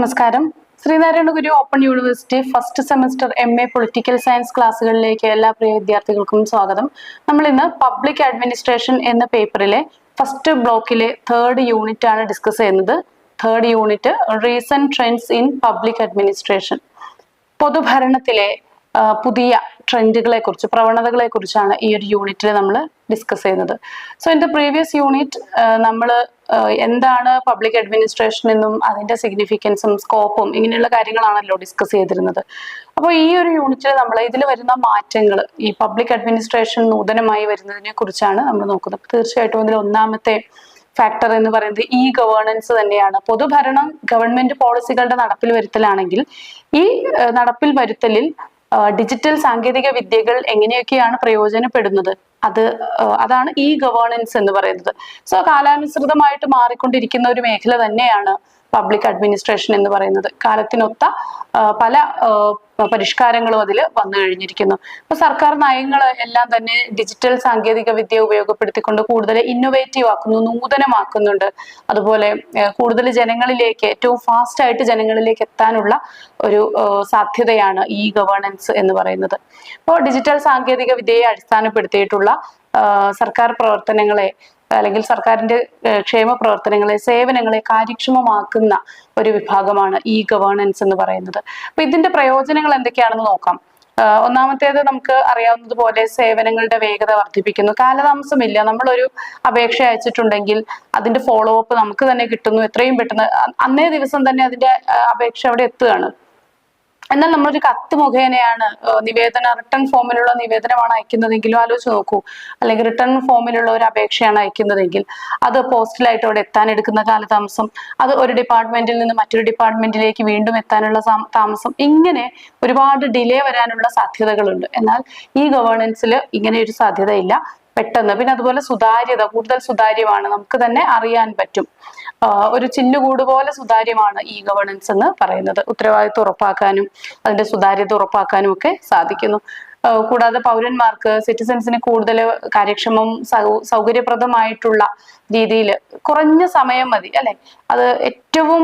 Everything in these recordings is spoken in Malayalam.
നമസ്കാരം. Sree Narayana Guru open university first semester MA political science ക്ലാസ്സുകളിലേക്ക് എല്ലാ പ്രിയ വിദ്യാർത്ഥികൾക്കും സ്വാഗതം. നമ്മൾ ഇന്ന് പബ്ലിക് അഡ്മിനിസ്ട്രേഷൻ എന്ന പേപ്പറിലെ ഫസ്റ്റ് ബ്ലോക്കിലെ 3rd യൂണിറ്റ് ആണ് ഡിസ്കസ് ചെയ്യുന്നത്. 3rd unit recent trends in public administration. പൊതുഭരണത്തിലെ പുതിയ ട്രെൻഡുകളെ കുറിച്ച്, പ്രവണതകളെ കുറിച്ചാണ് ഈ ഒരു യൂണിറ്റിൽ നമ്മൾ ഡിസ്കസ് ചെയ്യുന്നത്. So in the previous unit നമ്മൾ എന്താണ് പബ്ലിക് അഡ്മിനിസ്ട്രേഷൻ എന്നും അതിന്റെ സിഗ്നിഫിക്കൻസും സ്കോപ്പും ഇങ്ങനെയുള്ള കാര്യങ്ങളാണല്ലോ ഡിസ്കസ് ചെയ്തിരുന്നത്. അപ്പോൾ ഈ ഒരു യൂണിറ്റിൽ നമ്മൾ ഇതിൽ വരുന്ന മാറ്റങ്ങൾ, ഈ പബ്ലിക് അഡ്മിനിസ്ട്രേഷൻ നൂതനമായി വരുന്നതിനെ കുറിച്ചാണ് നമ്മൾ നോക്കുന്നത്. തീർച്ചയായിട്ടും ഇതിൽ ഒന്നാമത്തെ ഫാക്ടർ എന്ന് പറയുന്നത് ഈ ഗവേണൻസ് തന്നെയാണ്. പൊതുഭരണം ഗവൺമെന്റ് പോളിസികളുടെ നടപ്പിൽ വരുത്തലാണെങ്കിൽ ഈ നടപ്പിൽ വരുത്തലിൽ ഡിജിറ്റൽ സാങ്കേതിക വിദ്യകൾ എങ്ങനെയൊക്കെയാണ് പ്രയോജനപ്പെടുന്നത്, അതാണ് ഈ ഗവേണൻസ് എന്ന് പറയുന്നത്. സോ കാലാനുസൃതമായിട്ട് മാറിക്കൊണ്ടിരിക്കുന്ന ഒരു മേഖല തന്നെയാണ് പബ്ലിക് അഡ്മിനിസ്ട്രേഷൻ എന്ന് പറയുന്നത്. കാലത്തിനൊത്ത പല പരിഷ്കാരങ്ങളും അതിൽ വന്നു കഴിഞ്ഞിരിക്കുന്നു. ഇപ്പൊ സർക്കാർ നയങ്ങൾ എല്ലാം തന്നെ ഡിജിറ്റൽ സാങ്കേതിക വിദ്യ ഉപയോഗപ്പെടുത്തിക്കൊണ്ട് കൂടുതൽ ഇന്നോവേറ്റീവ് ആക്കുന്നു, നൂതനമാക്കുന്നുണ്ട്. അതുപോലെ കൂടുതൽ ജനങ്ങളിലേക്ക്, ഏറ്റവും ഫാസ്റ്റ് ആയിട്ട് ജനങ്ങളിലേക്ക് എത്താനുള്ള ഒരു സാധ്യതയാണ് ഈ ഗവേണൻസ് എന്ന് പറയുന്നത്. അപ്പോൾ ഡിജിറ്റൽ സാങ്കേതിക വിദ്യയെ അടിസ്ഥാനപ്പെടുത്തിയിട്ടുള്ള സർക്കാർ പ്രവർത്തനങ്ങളെ അല്ലെങ്കിൽ സർക്കാരിന്റെ ക്ഷേമ പ്രവർത്തനങ്ങളെ, സേവനങ്ങളെ കാര്യക്ഷമമാക്കുന്ന ഒരു വിഭാഗമാണ് ഈ ഗവേണൻസ് എന്ന് പറയുന്നത്. അപ്പൊ ഇതിന്റെ പ്രയോജനങ്ങൾ എന്തൊക്കെയാണെന്ന് നോക്കാം. ഒന്നാമത്തേത് നമുക്ക് അറിയാവുന്നതുപോലെ സേവനങ്ങളുടെ വേഗത വർദ്ധിപ്പിക്കുന്നു. കാലതാമസമില്ല. നമ്മളൊരു അപേക്ഷ അയച്ചിട്ടുണ്ടെങ്കിൽ അതിന്റെ ഫോളോ അപ്പ് നമുക്ക് തന്നെ കിട്ടുന്നു. എത്രയും പെട്ടെന്ന് അന്നേ ദിവസം തന്നെ അതിന്റെ അപേക്ഷ അവിടെ എത്തുകയാണ്. എന്നാൽ നമ്മളൊരു കത്ത് മുഖേനയാണ് റിട്ടേൺ ഫോമിലുള്ള നിവേദനമാണ് അയക്കുന്നതെങ്കിലും ആലോചിച്ച് നോക്കൂ. അല്ലെങ്കിൽ റിട്ടേൺ ഫോമിലുള്ള ഒരു അപേക്ഷയാണ് അയക്കുന്നതെങ്കിൽ അത് പോസ്റ്റലായിട്ട് അവിടെ എത്താൻ എടുക്കുന്ന കാലതാമസം, അത് ഒരു ഡിപ്പാർട്ട്മെന്റിൽ നിന്ന് മറ്റൊരു ഡിപ്പാർട്ട്മെന്റിലേക്ക് വീണ്ടും എത്താനുള്ള താമസം, ഇങ്ങനെ ഒരുപാട് ഡിലേ വരാനുള്ള സാധ്യതകളുണ്ട്. എന്നാൽ ഈ ഗവേണൻസിൽ ഇങ്ങനെ ഒരു സാധ്യതയില്ല. പെട്ടെന്ന്, പിന്നെ അതുപോലെ സുതാര്യത, കൂടുതൽ സുതാര്യമാണ്, നമുക്ക് തന്നെ അറിയാൻ പറ്റും. ഒരു ചില്ലുകൂട് പോലെ സുതാര്യമാണ് ഈ ഗവേണൻസ് എന്ന് പറയുന്നത്. ഉത്തരവാദിത്വം ഉറപ്പാക്കാനും അതിന്റെ സുതാര്യത ഉറപ്പാക്കാനും ഒക്കെ സാധിക്കുന്നു. കൂടാതെ പൗരന്മാർക്ക്, സിറ്റിസൺസിന് കൂടുതൽ കാര്യക്ഷമവും സൗകര്യപ്രദമായിട്ടുള്ള രീതിയിൽ കുറഞ്ഞ സമയം മതി അല്ലെ, അത് ഏറ്റവും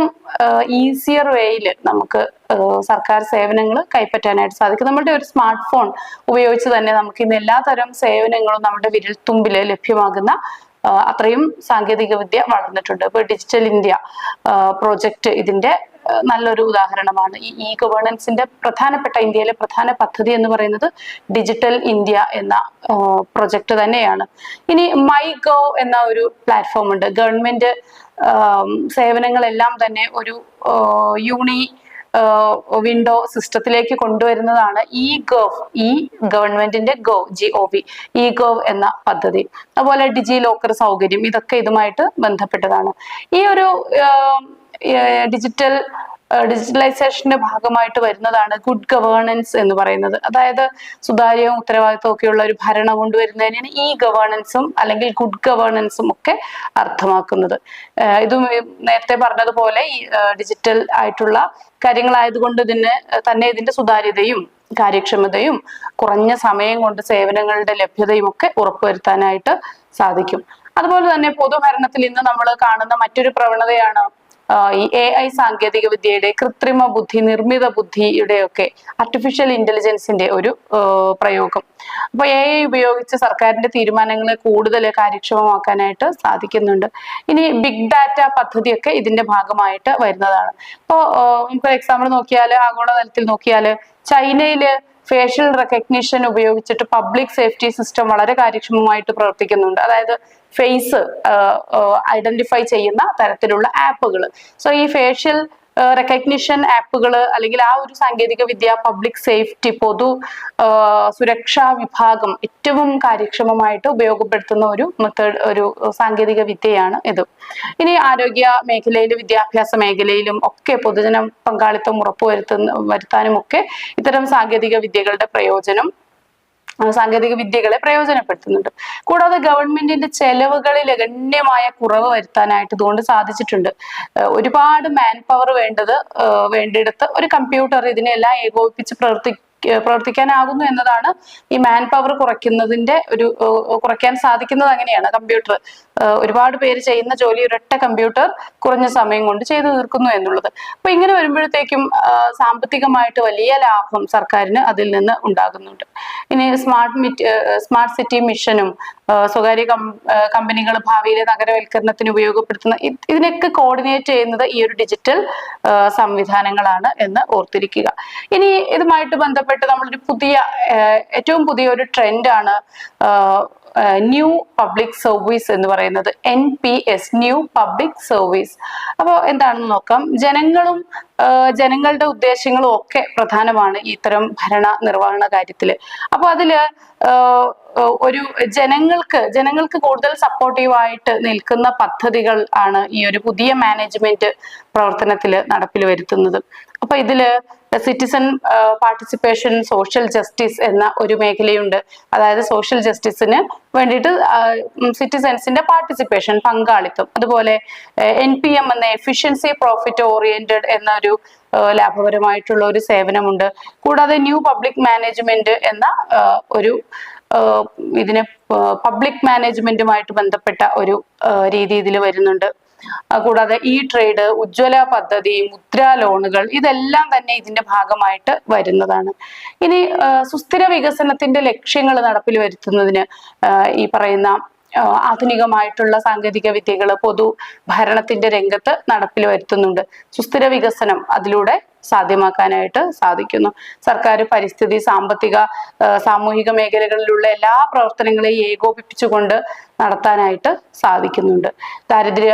ഈസിയർ വേയിൽ നമുക്ക് സർക്കാർ സേവനങ്ങൾ കൈപ്പറ്റാനായിട്ട് സാധിക്കും. നമ്മുടെ ഒരു സ്മാർട്ട് ഫോൺ ഉപയോഗിച്ച് തന്നെ നമുക്ക് ഇന്ന് എല്ലാ തരം സേവനങ്ങളും നമ്മുടെ വിരൽത്തുമ്പിൽ ലഭ്യമാകുന്ന അത്രയും സാങ്കേതിക വിദ്യ വളർന്നിട്ടുണ്ട്. ഇപ്പൊ ഡിജിറ്റൽ ഇന്ത്യ പ്രോജക്റ്റ് ഇതിന്റെ നല്ലൊരു ഉദാഹരണമാണ്. ഈ ഗവേണൻസിന്റെ ഇന്ത്യയിലെ പ്രധാന പദ്ധതി എന്ന് പറയുന്നത് ഡിജിറ്റൽ ഇന്ത്യ എന്ന പ്രൊജക്ട് തന്നെയാണ്. ഇനി മൈ ഗവ് എന്ന ഒരു പ്ലാറ്റ്ഫോം ഉണ്ട്. ഗവൺമെന്റ് സേവനങ്ങളെല്ലാം തന്നെ ഒരു വിൻഡോ സിസ്റ്റത്തിലേക്ക് കൊണ്ടുവരുന്നതാണ് ഈ ഗവൺമെന്റിന്റെ GOV എന്ന പദ്ധതി. അതുപോലെ ഡിജി ലോക്കർ സൗകര്യം, ഇതൊക്കെ ഇതുമായിട്ട് ബന്ധപ്പെട്ടതാണ്. ഈ ഒരു ഡിജിറ്റലൈസേഷന്റെ ഭാഗമായിട്ട് വരുന്നതാണ് ഗുഡ് ഗവേണൻസ് എന്ന് പറയുന്നത്. അതായത് സുതാര്യവും ഉത്തരവാദിത്വം ഒക്കെയുള്ള ഒരു ഭരണം കൊണ്ടുവരുന്നതിനാണ് ഈ ഗവേണൻസും അല്ലെങ്കിൽ ഗുഡ് ഗവേണൻസും ഒക്കെ അർത്ഥമാക്കുന്നത്. ഇതും നേരത്തെ പറഞ്ഞതുപോലെ ഈ ഡിജിറ്റൽ ആയിട്ടുള്ള കാര്യങ്ങളായതുകൊണ്ട് ഇതിന്റെ സുതാര്യതയും കാര്യക്ഷമതയും കുറഞ്ഞ സമയം കൊണ്ട് സേവനങ്ങളുടെ ലഭ്യതയും ഒക്കെ ഉറപ്പുവരുത്താനായിട്ട് സാധിക്കും. അതുപോലെ തന്നെ പൊതുഭരണത്തിൽ ഇന്ന് നമ്മൾ കാണുന്ന മറ്റൊരു പ്രവണതയാണ് ഈ AI സാങ്കേതിക വിദ്യയുടെ, കൃത്രിമ ബുദ്ധി, നിർമ്മിത ബുദ്ധിയുടെ ഒക്കെ ആർട്ടിഫിഷ്യൽ ഇന്റലിജൻസിന്റെ ഒരു പ്രയോഗം. അപ്പൊ AI ഉപയോഗിച്ച് സർക്കാരിന്റെ തീരുമാനങ്ങളെ കൂടുതൽ കാര്യക്ഷമമാക്കാനായിട്ട് സാധിക്കുന്നുണ്ട്. ഇനി ബിഗ് ഡാറ്റ പദ്ധതിയൊക്കെ ഇതിന്റെ ഭാഗമായിട്ട് വരുന്നതാണ്. ഇപ്പോ നമുക്ക് എക്സാമ്പിൾ നോക്കിയാൽ, ആഗോളതലത്തിൽ നോക്കിയാൽ ചൈനയില് ഫേഷ്യൽ റെക്കഗ്നിഷൻ ഉപയോഗിച്ചിട്ട് പബ്ലിക് സേഫ്റ്റി സിസ്റ്റം വളരെ കാര്യക്ഷമമായിട്ട് പ്രവർത്തിക്കുന്നുണ്ട്. അതായത് ഫേസ് ഐഡന്റിഫൈ ചെയ്യുന്ന തരത്തിലുള്ള ആപ്പുകൾ. സോ ഈ ഫേഷ്യൽ റെക്കഗ്നിഷൻ ആപ്പുകൾ അല്ലെങ്കിൽ ആ ഒരു സാങ്കേതിക വിദ്യ പബ്ലിക് സേഫ്റ്റി, പൊതു സുരക്ഷാ വിഭാഗം ഏറ്റവും കാര്യക്ഷമമായിട്ട് ഉപയോഗപ്പെടുത്തുന്ന ഒരു സാങ്കേതിക വിദ്യയാണ് ഇത്. ഇനി ആരോഗ്യ മേഖലയിലും വിദ്യാഭ്യാസ മേഖലയിലും ഒക്കെ പൊതുജന പങ്കാളിത്തം വരുത്താനും ഒക്കെ ഇത്തരം സാങ്കേതിക വിദ്യകളെ പ്രയോജനപ്പെടുത്തുന്നുണ്ട്. കൂടാതെ ഗവൺമെന്റിന്റെ ചെലവുകളിൽ ഗണ്യമായ കുറവ് വരുത്താനായിട്ട് ഇതുകൊണ്ട് സാധിച്ചിട്ടുണ്ട്. ഒരുപാട് മാൻ പവർ വേണ്ടിടത്ത് ഒരു കമ്പ്യൂട്ടർ ഇതിനെല്ലാം ഏകോപിപ്പിച്ച് പ്രവർത്തിക്കാനാകുന്നു എന്നതാണ്. ഈ മാൻ പവർ കുറയ്ക്കാൻ സാധിക്കുന്നത് അങ്ങനെയാണ്. കമ്പ്യൂട്ടർ ഒരുപാട് പേര് ചെയ്യുന്ന ജോലി ഒരൊറ്റ കമ്പ്യൂട്ടർ കുറഞ്ഞ സമയം കൊണ്ട് ചെയ്തു തീർക്കുന്നു എന്നുള്ളത്. അപ്പൊ ഇങ്ങനെ വരുമ്പോഴത്തേക്കും സാമ്പത്തികമായിട്ട് വലിയ ലാഭം സർക്കാരിന് അതിൽ നിന്ന് ഉണ്ടാകുന്നുണ്ട്. ഇനി സ്മാർട്ട് സിറ്റി മിഷനും സ്വകാര്യ കമ്പനികൾ ഭാവിയിലെ നഗരവൽക്കരണത്തിന് ഉപയോഗപ്പെടുത്തുന്ന ഇതിനൊക്കെ കോർഡിനേറ്റ് ചെയ്യുന്നത് ഈ ഒരു ഡിജിറ്റൽ സംവിധാനങ്ങളാണ് എന്ന് ഓർത്തിരിക്കുക. ഇനി ഇതുമായിട്ട് ബന്ധപ്പെട്ട് നമ്മളൊരു ഏറ്റവും പുതിയ ഒരു ട്രെൻഡാണ് ന്യൂ പബ്ലിക് സർവീസ് എന്ന് പറയുന്നത്, NPS, ന്യൂ പബ്ലിക് സർവീസ്. അപ്പോൾ എന്താണെന്ന് നോക്കാം. ജനങ്ങളുടെ ഉദ്ദേശങ്ങളും ഒക്കെ പ്രധാനമാണ് ഇത്തരം ഭരണ നിർവഹണ കാര്യത്തില്. അപ്പൊ അതില് ഒരു ജനങ്ങൾക്ക് കൂടുതൽ സപ്പോർട്ടീവായിട്ട് നിൽക്കുന്ന പദ്ധതികൾ ആണ് ഈ ഒരു പുതിയ മാനേജ്മെന്റ് പ്രവർത്തനത്തിൽ നടപ്പിൽ വരുത്തുന്നത്. അപ്പൊ ഇതില് സിറ്റിസൺ പാർട്ടിസിപ്പേഷൻ, സോഷ്യൽ ജസ്റ്റിസ് എന്ന ഒരു മേഖലയുണ്ട്. അതായത് സോഷ്യൽ ജസ്റ്റിസിന് വേണ്ടിയിട്ട് സിറ്റിസൺസിന്റെ പാർട്ടിസിപ്പേഷൻ, പങ്കാളിത്തം. അതുപോലെ NPM എന്ന എഫിഷ്യൻസി പ്രോഫിറ്റ് ഓറിയന്റഡ് എന്ന ഒരു ലാഭപരമായിട്ടുള്ള ഒരു സേവനമുണ്ട്. കൂടാതെ ന്യൂ പബ്ലിക് മാനേജ്മെന്റ് എന്ന ഒരു ഇതിനെ പബ്ലിക് മാനേജ്മെന്റുമായിട്ട് ബന്ധപ്പെട്ട ഒരു രീതി ഇതിൽ വരുന്നുണ്ട്. കൂടാതെ ട്രേഡ്, ഉജ്ജ്വല പദ്ധതി, മുദ്രാ ലോണുകൾ, ഇതെല്ലാം തന്നെ ഇതിന്റെ ഭാഗമായിട്ട് വരുന്നതാണ്. ഇനി സുസ്ഥിര വികസനത്തിന്റെ ലക്ഷ്യങ്ങൾ നടപ്പിൽ വരുത്തുന്നതിന് ഈ പറയുന്ന ആധുനികമായിട്ടുള്ള സാങ്കേതിക വിദ്യകൾ പൊതു ഭരണത്തിന്റെ രംഗത്ത് നടപ്പിൽ വരുത്തുന്നുണ്ട്. സുസ്ഥിര വികസനം അതിലൂടെ സാധ്യമാക്കാനായിട്ട് സാധിക്കുന്നു. സർക്കാർ പരിസ്ഥിതി, സാമ്പത്തിക, സാമൂഹിക മേഖലകളിലുള്ള എല്ലാ പ്രവർത്തനങ്ങളെയും ഏകോപിപ്പിച്ചുകൊണ്ട് നടത്താനായിട്ട് സാധിക്കുന്നുണ്ട്. ദാരിദ്ര്യ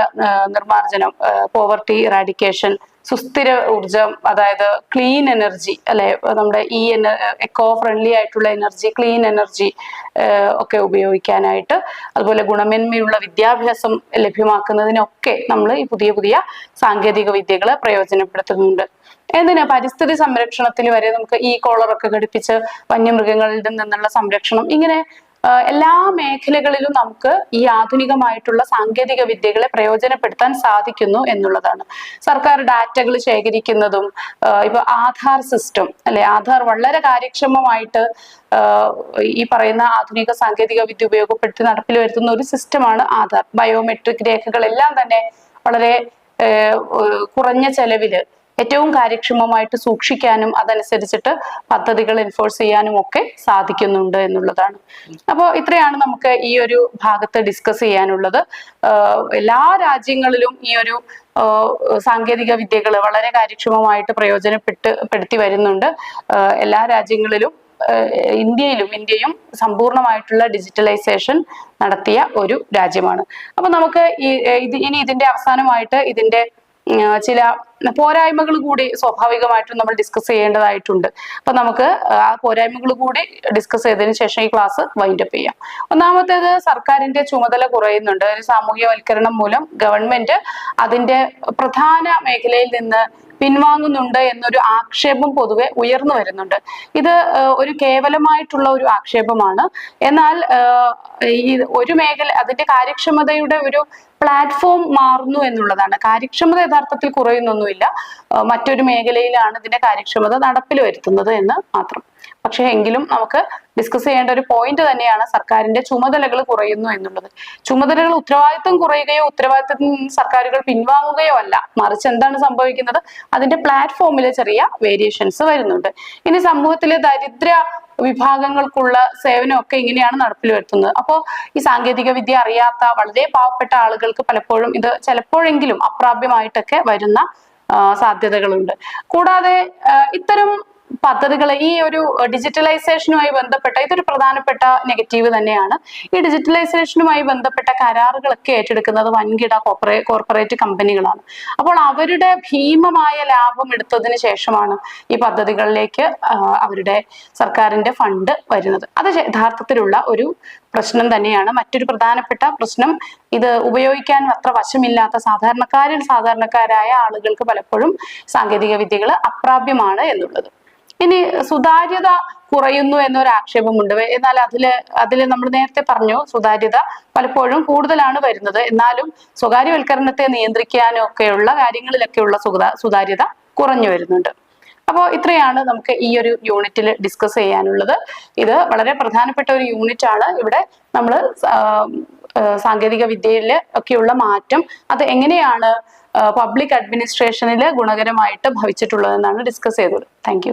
നിർമ്മാർജ്ജനം, പോവർട്ടി ഇറാഡിക്കേഷൻ, സുസ്ഥിര ഊർജം, അതായത് ക്ലീൻ എനർജി അല്ലെ, നമ്മുടെ എക്കോ ഫ്രണ്ട്ലി ആയിട്ടുള്ള എനർജി, ക്ലീൻ എനർജി ഒക്കെ ഉപയോഗിക്കാനായിട്ട്, അതുപോലെ ഗുണമേന്മയുള്ള വിദ്യാഭ്യാസം ലഭ്യമാക്കുന്നതിനൊക്കെ നമ്മൾ ഈ പുതിയ സാങ്കേതിക വിദ്യകളെ പ്രയോജനപ്പെടുത്തുന്നുണ്ട്. എന്തിനാ പരിസ്ഥിതി സംരക്ഷണത്തിൽ വരെ നമുക്ക് കോളറൊക്കെ ഘടിപ്പിച്ച് വന്യമൃഗങ്ങളിൽ നിന്നുള്ള സംരക്ഷണം, ഇങ്ങനെ എല്ലാ മേഖലകളിലും നമുക്ക് ഈ ആധുനികമായിട്ടുള്ള സാങ്കേതിക വിദ്യകളെ പ്രയോജനപ്പെടുത്താൻ സാധിക്കുന്നു എന്നുള്ളതാണ്. സർക്കാർ ഡാറ്റകൾ ശേഖരിക്കുന്നതും ഇപ്പൊ ആധാർ സിസ്റ്റം അല്ലെ, ആധാർ വളരെ കാര്യക്ഷമമായിട്ട് ഈ പറയുന്ന ആധുനിക സാങ്കേതിക വിദ്യ ഉപയോഗപ്പെടുത്തി നടപ്പിൽ വരുത്തുന്ന ഒരു സിസ്റ്റമാണ് ആധാർ. ബയോമെട്രിക് രേഖകളെല്ലാം തന്നെ വളരെ കുറഞ്ഞ ചെലവില് ഏറ്റവും കാര്യക്ഷമമായിട്ട് സൂക്ഷിക്കാനും അതനുസരിച്ചിട്ട് പദ്ധതികൾ എൻഫോഴ്സ് ചെയ്യാനും ഒക്കെ സാധിക്കുന്നുണ്ട് എന്നുള്ളതാണ്. അപ്പോൾ ഇത്രയാണ് നമുക്ക് ഈ ഒരു ഭാഗത്ത് ഡിസ്കസ് ചെയ്യാനുള്ളത്. എല്ലാ രാജ്യങ്ങളിലും ഈ ഒരു സാങ്കേതിക വിദ്യകൾ വളരെ കാര്യക്ഷമമായിട്ട് പ്രയോജനപ്പെടുത്തി വരുന്നുണ്ട്. എല്ലാ രാജ്യങ്ങളിലും ഇന്ത്യയും സമ്പൂർണമായിട്ടുള്ള ഡിജിറ്റലൈസേഷൻ നടത്തിയ ഒരു രാജ്യമാണ്. അപ്പൊ നമുക്ക് ഇനി ഇതിന്റെ അവസാനമായിട്ട് ഇതിന്റെ ചില പോരായ്മകൾ കൂടി സ്വാഭാവികമായിട്ടും നമ്മൾ ഡിസ്കസ് ചെയ്യേണ്ടതായിട്ടുണ്ട്. അപ്പൊ നമുക്ക് ആ പോരായ്മകൾ കൂടി ഡിസ്കസ് ചെയ്തതിനു ശേഷം ഈ ക്ലാസ് വൈൻഡപ്പ് ചെയ്യാം. ഒന്നാമത്തേത്, സർക്കാരിന്റെ ചുമതല കുറയുന്നുണ്ട്. ഒരു സാമൂഹ്യവൽക്കരണം മൂലം ഗവൺമെന്റ് അതിന്റെ പ്രധാന മേഖലയിൽ നിന്ന് പിൻവാങ്ങുന്നുണ്ട് എന്നൊരു ആക്ഷേപം പൊതുവെ ഉയർന്നു വരുന്നുണ്ട്. ഇത് ഒരു കേവലമായിട്ടുള്ള ഒരു ആക്ഷേപമാണ്. എന്നാൽ ഈ ഒരു മേഖല അതിന്റെ കാര്യക്ഷമതയുടെ ഒരു പ്ലാറ്റ്ഫോം മാറുന്നു എന്നുള്ളതാണ്. കാര്യക്ഷമത യഥാർത്ഥത്തിൽ കുറയുന്നൊന്നുമില്ല, മറ്റൊരു മേഖലയിലാണ് ഇതിന്റെ കാര്യക്ഷമത നടപ്പിൽ വരുത്തുന്നത് എന്ന് മാത്രം. പക്ഷെ എങ്കിലും നമുക്ക് ഡിസ്കസ് ചെയ്യേണ്ട ഒരു പോയിന്റ് തന്നെയാണ് സർക്കാരിന്റെ ചുമതലകൾ കുറയുന്നു എന്നുള്ളത്. ചുമതലകൾ, ഉത്തരവാദിത്വം കുറയുകയോ ഉത്തരവാദിത്തത്തിൽ നിന്ന് സർക്കാരുകൾ പിൻവാങ്ങുകയോ അല്ല, മറിച്ച് എന്താണ് സംഭവിക്കുന്നത്, അതിന്റെ പ്ലാറ്റ്ഫോമിൽ ചെറിയ വേരിയേഷൻസ് വരുന്നുണ്ട്. ഇനി സമൂഹത്തിലെ ദരിദ്ര വിഭാഗങ്ങൾക്കുള്ള സേവനമൊക്കെ ഇങ്ങനെയാണ് നടപ്പിൽ വരുത്തുന്നത്. അപ്പോൾ ഈ സാങ്കേതിക വിദ്യ അറിയാത്ത വളരെ പാവപ്പെട്ട ആളുകൾക്ക് പലപ്പോഴും ഇത് ചിലപ്പോഴെങ്കിലും അപ്രാപ്യമായിട്ടൊക്കെ വരുന്ന സാധ്യതകളുണ്ട്. കൂടാതെ ഇത്തരം പദ്ധതികൾ, ഈ ഒരു ഡിജിറ്റലൈസേഷനുമായി ബന്ധപ്പെട്ട ഇതൊരു പ്രധാനപ്പെട്ട നെഗറ്റീവ് തന്നെയാണ്. ഈ ഡിജിറ്റലൈസേഷനുമായി ബന്ധപ്പെട്ട കരാറുകളൊക്കെ ഏറ്റെടുക്കുന്നത് വൻകിട കോർപ്പറേറ്റ് കമ്പനികളാണ്. അപ്പോൾ അവരുടെ ഭീമമായ ലാഭം എടുത്തതിന് ശേഷമാണ് ഈ പദ്ധതികളിലേക്ക് അവരുടെ സർക്കാരിന്റെ ഫണ്ട് വരുന്നത്. അത് യഥാർത്ഥത്തിലുള്ള ഒരു പ്രശ്നം തന്നെയാണ്. മറ്റൊരു പ്രധാനപ്പെട്ട പ്രശ്നം, ഇത് ഉപയോഗിക്കാൻ അത്ര വശമില്ലാത്ത സാധാരണക്കാരായ ആളുകൾക്ക് പലപ്പോഴും സാങ്കേതിക വിദ്യകൾ അപ്രാപ്യമാണ് എന്നുള്ളത്. ഇനി സുതാര്യത കുറയുന്നു എന്നൊരു ആക്ഷേപമുണ്ട്. എന്നാൽ അതില് നമ്മൾ നേരത്തെ പറഞ്ഞു, സുതാര്യത പലപ്പോഴും കൂടുതലാണ് വരുന്നത്. എന്നാലും സ്വകാര്യവൽക്കരണത്തെ നിയന്ത്രിക്കാനൊക്കെയുള്ള കാര്യങ്ങളിലൊക്കെയുള്ള സുതാര്യത കുറഞ്ഞു വരുന്നുണ്ട്. അപ്പോൾ ഇത്രയാണ് നമുക്ക് ഈ ഒരു യൂണിറ്റിൽ ഡിസ്കസ് ചെയ്യാനുള്ളത്. ഇത് വളരെ പ്രധാനപ്പെട്ട ഒരു യൂണിറ്റ് ആണ്. ഇവിടെ നമ്മൾ സാങ്കേതിക വിദ്യയിൽ ഒക്കെയുള്ള മാറ്റം അത് എങ്ങനെയാണ് പബ്ലിക് അഡ്മിനിസ്ട്രേഷനിൽ ഗുണകരമായിട്ട് ഭവിച്ചിട്ടുള്ളതെന്നാണ് ഡിസ്കസ് ചെയ്തത്. താങ്ക്